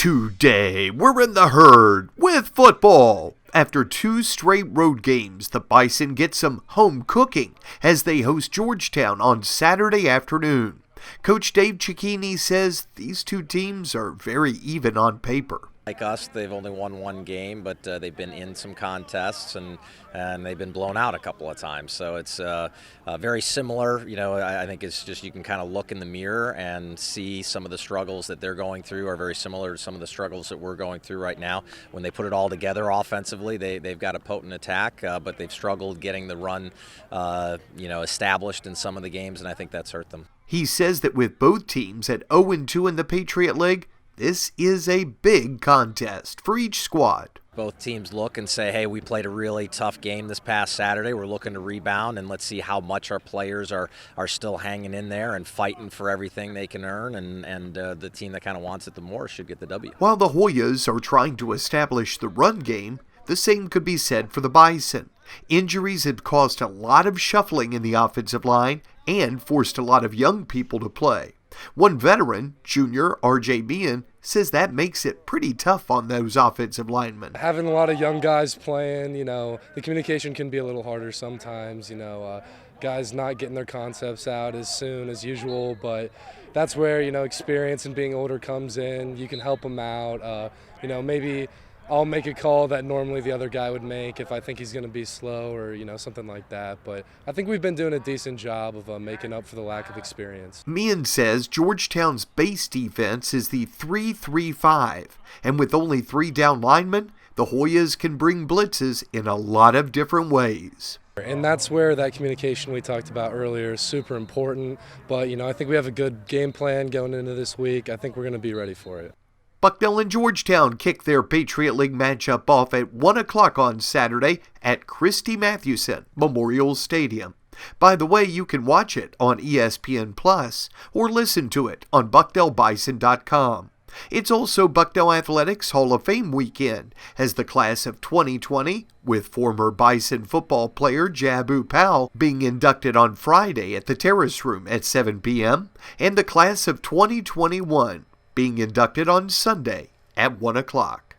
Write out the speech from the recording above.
Today, we're in the herd with football. After 2 straight road games, the Bison get some home cooking as they host Georgetown on Saturday afternoon. Coach Dave Cicchini says these 2 teams are very even on paper. Like us, they've only won 1 game, but they've been in some contests and they've been blown out a couple of times. So it's very similar. You know, I think it's just you can kind of look in the mirror and see some of the struggles that they're going through are very similar to some of the struggles that we're going through right now. When they put it all together offensively, they've got a potent attack, but they've struggled getting the run, established in some of the games, and I think that's hurt them. He says that with both teams at 0-2 in the Patriot League, this is a big contest for each squad. Both teams look and say, hey, we played a really tough game this past Saturday. We're looking to rebound, and let's see how much our players are still hanging in there and fighting for everything they can earn, and the team that kind of wants it the more should get the W. While the Hoyas are trying to establish the run game, the same could be said for the Bison. Injuries have caused a lot of shuffling in the offensive line and forced a lot of young people to play. One veteran, junior R.J. Mehan, says that makes it pretty tough on those offensive linemen. Having a lot of young guys playing, the communication can be a little harder sometimes, guys not getting their concepts out as soon as usual, but that's where, experience and being older comes in. You can help them out, maybe I'll make a call that normally the other guy would make if I think he's going to be slow or, something like that. But I think we've been doing a decent job of making up for the lack of experience. Mehan says Georgetown's base defense is the 3-3-5, and with only 3 down linemen, the Hoyas can bring blitzes in a lot of different ways. And that's where that communication we talked about earlier is super important. But, I think we have a good game plan going into this week. I think we're going to be ready for it. Bucknell and Georgetown kick their Patriot League matchup off at 1 o'clock on Saturday at Christy Mathewson Memorial Stadium. By the way, you can watch it on ESPN Plus or listen to it on BucknellBison.com. It's also Bucknell Athletics Hall of Fame weekend as the class of 2020, with former Bison football player Jabu Powell being inducted on Friday at the Terrace Room at 7 p.m., and the class of 2021 being inducted on Sunday at 1 o'clock.